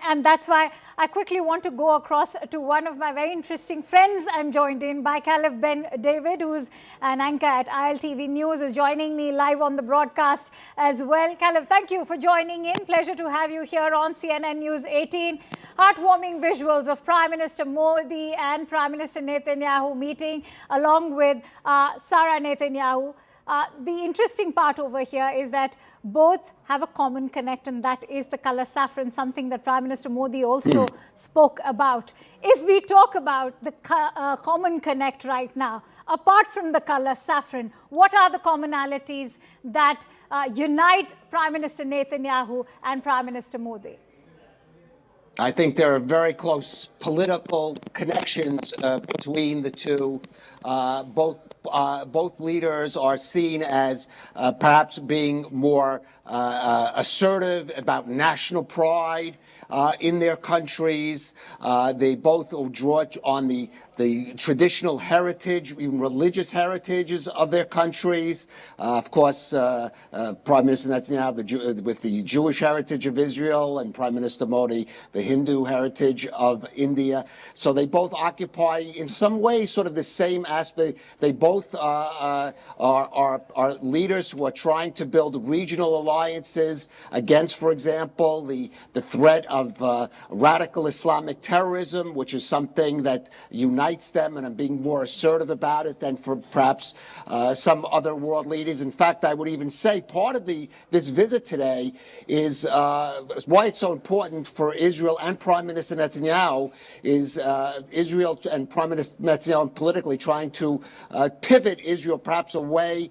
And that's why I quickly want to go across to one of my very interesting friends. I'm joined in by Caleb Ben David, who's an anchor at ILTV News, is joining me live on the broadcast as well. Caleb, thank you for joining in. Pleasure to have you here on CNN News 18. Heartwarming visuals of Prime Minister Modi and Prime Minister Netanyahu meeting along with Sara Netanyahu. The interesting part over here is that both have a common connect, and that is the color saffron, something that Prime Minister Modi also spoke about. If we talk about the common connect right now, apart from the color saffron, what are the commonalities that unite Prime Minister Netanyahu and Prime Minister Modi? I think there are very close political connections between the two. Both leaders are seen as perhaps being more assertive about national pride in their countries. They both draw on the traditional heritage, even religious heritages of their countries. Of course, Prime Minister Netanyahu with the Jewish heritage of Israel, and Prime Minister Modi the Hindu heritage of India. So they both occupy, in some ways, sort of the same aspect. They both are leaders who are trying to build regional alliances against, for example, the threat of radical Islamic terrorism, which is something that unites them, and I'm being more assertive about it than for perhaps some other world leaders. In fact, I would even say part of this visit today is why it's so important for Israel and Prime Minister Netanyahu is Israel and Prime Minister Netanyahu politically trying to pivot Israel perhaps away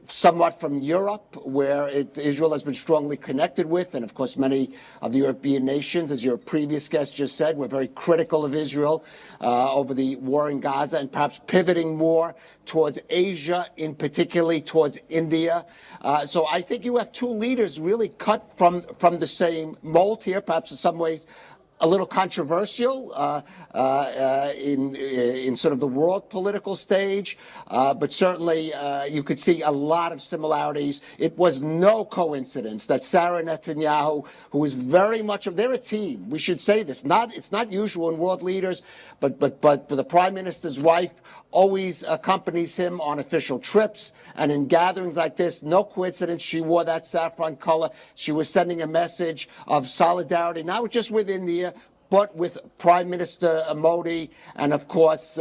somewhat from Europe, where Israel has been strongly connected with, and of course many of the European nations, as your previous guest just said, were very critical of Israel over the war in Gaza, and perhaps pivoting more towards Asia, in particularly towards India. So I think you have two leaders really cut from the same mold here, perhaps in some ways a little controversial in sort of the world political stage, but certainly you could see a lot of similarities. It was no coincidence that Sara Netanyahu, who is very much they're a team. We should say this. It's not usual in world leaders, but the Prime Minister's wife always accompanies him on official trips and in gatherings like this. No coincidence she wore that saffron color. She was sending a message of solidarity, not just with India, but with Prime Minister Modi and, of course,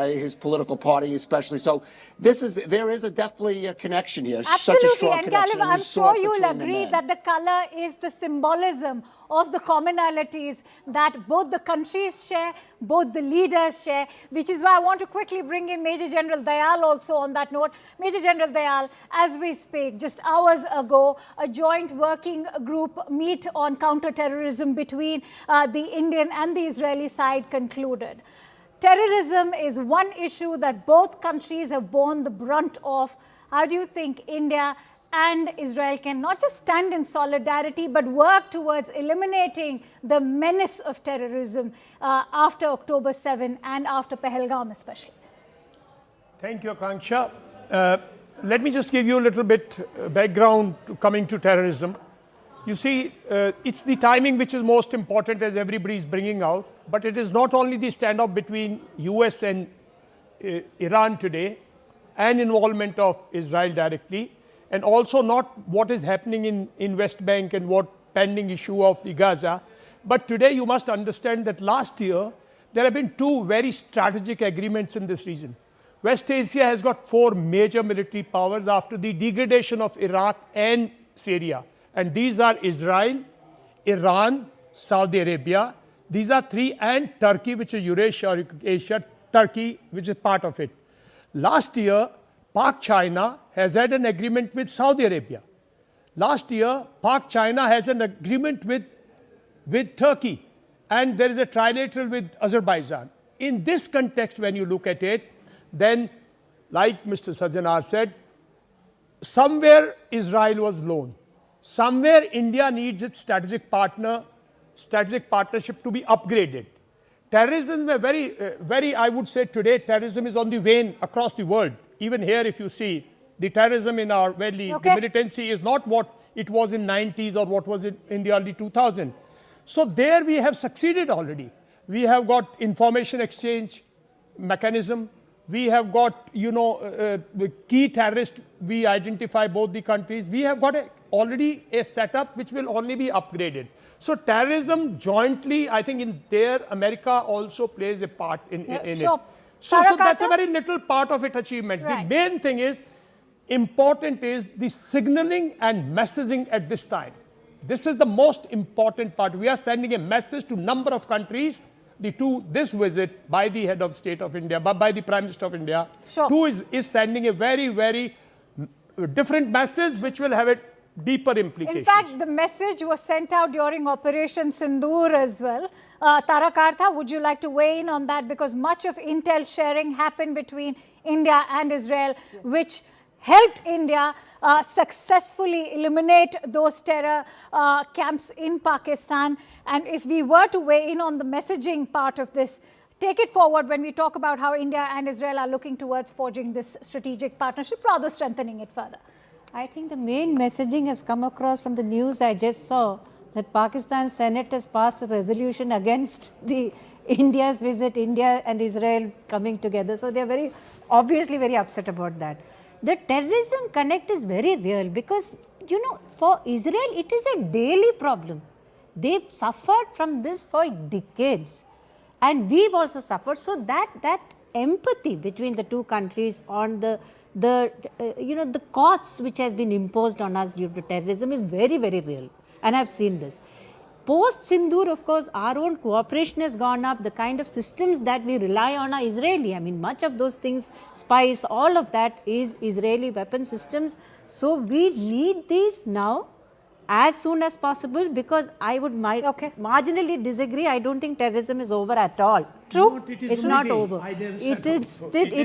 his political party especially. So there is definitely a connection here. Absolutely. Such a strong and connection. Caleb, I'm sure you'll agree that the color is the symbolism of the commonalities that both the countries share, both the leaders share, which is why I want to quickly bring in Major General Dayal also on that note. Major General Dayal, as we speak, just hours ago, a joint working group meet on counterterrorism between the Indian and the Israeli side concluded. Terrorism is one issue that both countries have borne the brunt of. How do you think India and Israel can not just stand in solidarity, but work towards eliminating the menace of terrorism after October 7 and after Pahalgam especially? Thank you, Akanksha. Let me just give you a little bit background coming to terrorism. You see, it's the timing which is most important, as everybody is bringing out, but it is not only the standoff between US and Iran today and involvement of Israel directly, and also not what is happening in West Bank and what pending issue of the Gaza. But today you must understand that last year there have been two very strategic agreements in this region. West Asia has got 4 major military powers after the degradation of Iraq and Syria. And these are Israel, Iran, Saudi Arabia. These are 3, and Turkey, which is Eurasia or Asia, Turkey, which is part of it. Last year, Pak-China has had an agreement with Saudi Arabia. Last year, Pak-China has an agreement with Turkey, and there is a trilateral with Azerbaijan. In this context, when you look at it, then, like Mr. Sajjanar said, somewhere Israel was lone. Somewhere India needs its strategic partnership to be upgraded. Terrorism is very, I would say today, terrorism is on the wane across the world. Even here, if you see, the terrorism in our valley, the militancy is not what it was in 90s or what was it in the early 2000s. So there we have succeeded already. We have got information exchange mechanism. We have got, the key terrorists, we identify both the countries. We have got already a setup which will only be upgraded. So terrorism jointly, I think in there, America also plays a part in it. So that's a very little part of its achievement. Right. The main thing is, important is the signaling and messaging at this time. This is the most important part. We are sending a message to number of countries. This visit by the head of state of India, by the Prime Minister of India, is sending a very, very different message which will have a deeper implication. In fact, the message was sent out during Operation Sindoor as well. Tara Kartha, would you like to weigh in on that? Because much of intel sharing happened between India and Israel, which helped India successfully eliminate those terror camps in Pakistan. And if we were to weigh in on the messaging part of this, take it forward when we talk about how India and Israel are looking towards forging this strategic partnership, rather strengthening it further. I think the main messaging has come across from the news I just saw, that Pakistan Senate has passed a resolution against the India's visit, India and Israel coming together. So they are obviously very upset about that. The terrorism connect is very real because, for Israel, it is a daily problem. They've suffered from this for decades. And we've also suffered. So that empathy between the two countries on the costs which has been imposed on us due to terrorism is very, very real. And I've seen this. Post Sindoor, of course, our own cooperation has gone up. The kind of systems that we rely on are Israeli. I mean, much of those things, spies, all of that is Israeli weapon systems. So we need these now as soon as possible, because I would marginally disagree. I don't think terrorism is over at all. True, it's not over. It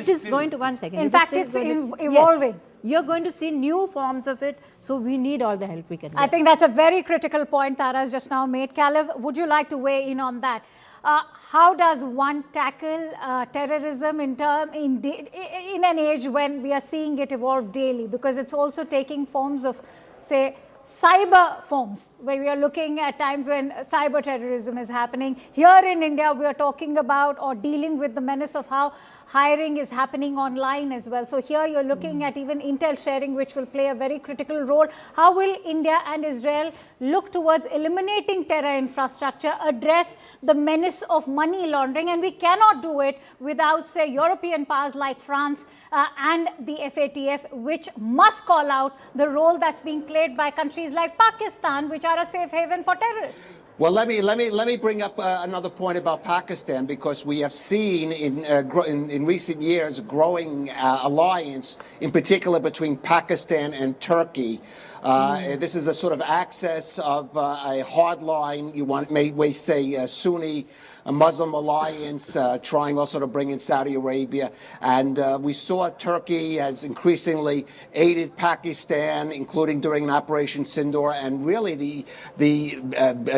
is going to, one second. In fact, it's evolving. Yes, you're going to see new forms of it. So we need all the help we can get. I think that's a very critical point Tara has just now made. Kalev, would you like to weigh in on that? How does one tackle terrorism in an age when we are seeing it evolve daily? Because it's also taking forms of, say, cyber forms, where we are looking at times when cyber terrorism is happening. Here in India, we are talking about or dealing with the menace of how hiring is happening online as well. So here you're looking at even intel sharing, which will play a very critical role. How will India and Israel look towards eliminating terror infrastructure, address the menace of money laundering? And we cannot do it without, say, European powers like France and the FATF, which must call out the role that's being played by countries like Pakistan, which are a safe haven for terrorists. Well, let me bring up another point about Pakistan, because we have seen in recent years a growing alliance, in particular between Pakistan and Turkey. This is a sort of access of a hardline, may say Sunni, a Muslim alliance, trying also to bring in Saudi Arabia. And we saw Turkey has increasingly aided Pakistan, including during an Operation Sindoor, and really the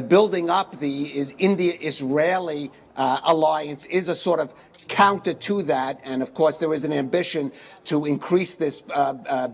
building up the India-Israeli alliance is a sort of counter to that. And of course, there is an ambition to increase this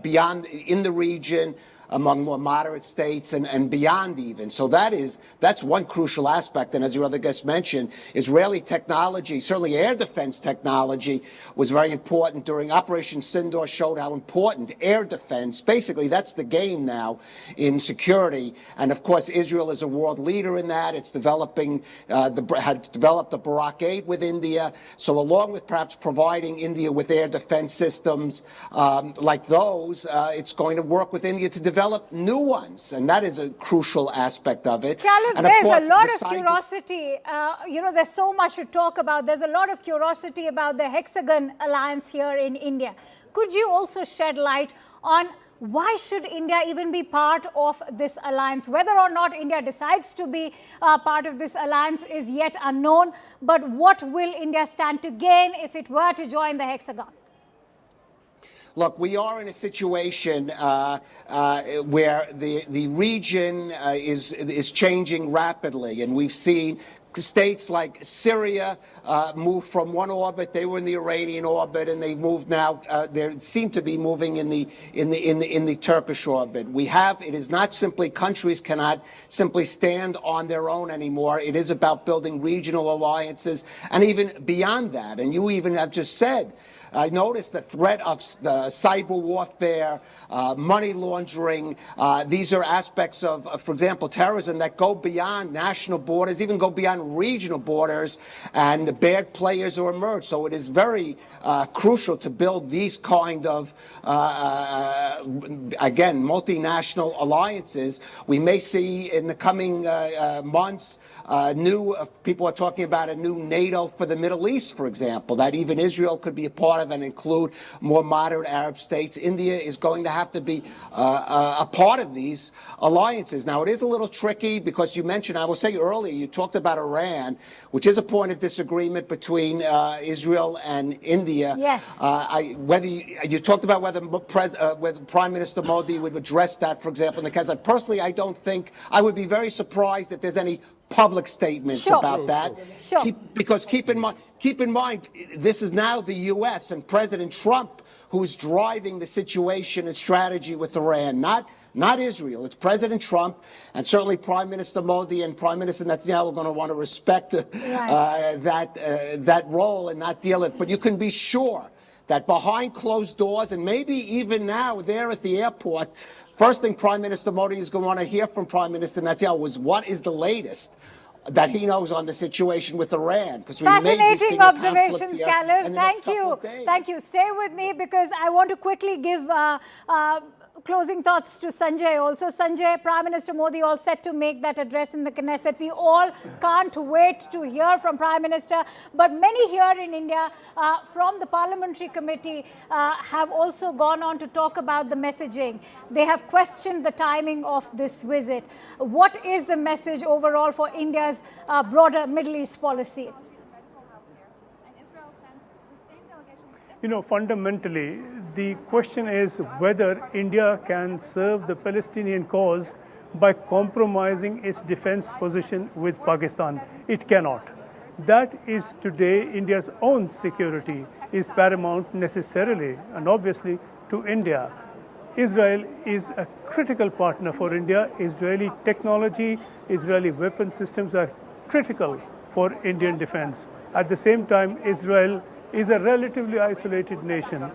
beyond in the region, among more moderate states and beyond even. So that's one crucial aspect. And as your other guest mentioned, Israeli technology, certainly air defense technology, was very important during Operation Sindoor, showed how important air defense, basically that's the game now in security. And of course, Israel is a world leader in that. It's developing, had developed the Barak 8 with India. So along with perhaps providing India with air defense systems like those, it's going to work with India to develop new ones, and that is a crucial aspect of it. Kalev, there's a lot of curiosity. There's so much to talk about. There's a lot of curiosity about the Hexagon Alliance here in India. Could you also shed light on why should India even be part of this alliance? Whether or not India decides to be part of this alliance is yet unknown, but what will India stand to gain if it were to join the Hexagon? Look, we are in a situation where the region is changing rapidly, and we've seen states like Syria move from one orbit. They were in the Iranian orbit, and they moved now. They seem to be moving in the Turkish orbit. It is not simply countries cannot simply stand on their own anymore. It is about building regional alliances, and even beyond that. And you even have just said. I noticed the threat of cyber warfare, money laundering. These are aspects of, for example, terrorism that go beyond national borders, even go beyond regional borders, and the bad players are emerged. So it is very crucial to build these kind of, again, multinational alliances. We may see in the coming months people are talking about a new NATO for the Middle East, for example, that even Israel could be a part of and include more moderate Arab states. India is going to have to be a part of these alliances. Now, it is a little tricky because you mentioned, I will say earlier, you talked about Iran, which is a point of disagreement between Israel and India. Yes. You talked about whether Prime Minister Modi would address that, for example, in the case. Personally, I don't think, I would be very surprised if there's any public statements about that. Sure. Because keep in mind, this is now the U.S. and President Trump who is driving the situation and strategy with Iran, not Israel. It's President Trump, and certainly Prime Minister Modi and Prime Minister Netanyahu are going to want to respect that role and not deal it. But you can be sure that behind closed doors, and maybe even now there at the airport, first thing Prime Minister Modi is going to want to hear from Prime Minister Netanyahu was what is the latest that he knows on the situation with Iran. Because we may be seeing observations, Caleb. Thank you. Thank you. Stay with me because I want to quickly give closing thoughts to Sanjay also. Sanjay, Prime Minister Modi all set to make that address in the Knesset. We all can't wait to hear from Prime Minister. But many here in India from the Parliamentary Committee have also gone on to talk about the messaging. They have questioned the timing of this visit. What is the message overall for India's broader Middle East policy? You know, fundamentally, the question is whether India can serve the Palestinian cause by compromising its defense position with Pakistan. It cannot. That is today India's own security is paramount necessarily and obviously to India. Israel is a critical partner for India. Israeli technology, Israeli weapon systems are critical for Indian defense. At the same time, Israel is a relatively isolated nation.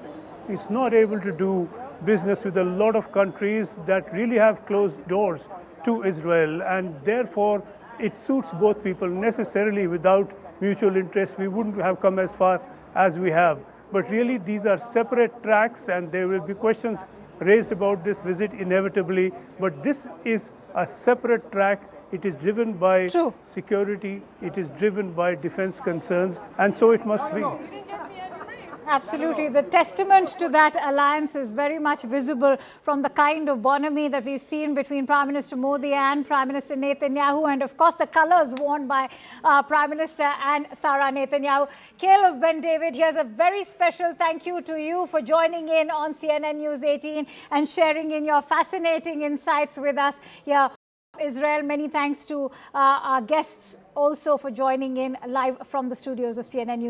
It's not able to do business with a lot of countries that really have closed doors to Israel, and therefore it suits both people. Necessarily without mutual interest, we wouldn't have come as far as we have. But really these are separate tracks, and there will be questions raised about this visit inevitably, but this is a separate track. It is driven by security, it is driven by defense concerns, and so it must be. Absolutely. The testament to that alliance is very much visible from the kind of bonhomie that we've seen between Prime Minister Modi and Prime Minister Netanyahu, and of course the colours worn by Prime Minister and Sara Netanyahu. Caleb Ben David, here's a very special thank you to you for joining in on CNN News 18 and sharing in your fascinating insights with us here. Israel. Many thanks to our guests also for joining in live from the studios of CNN News.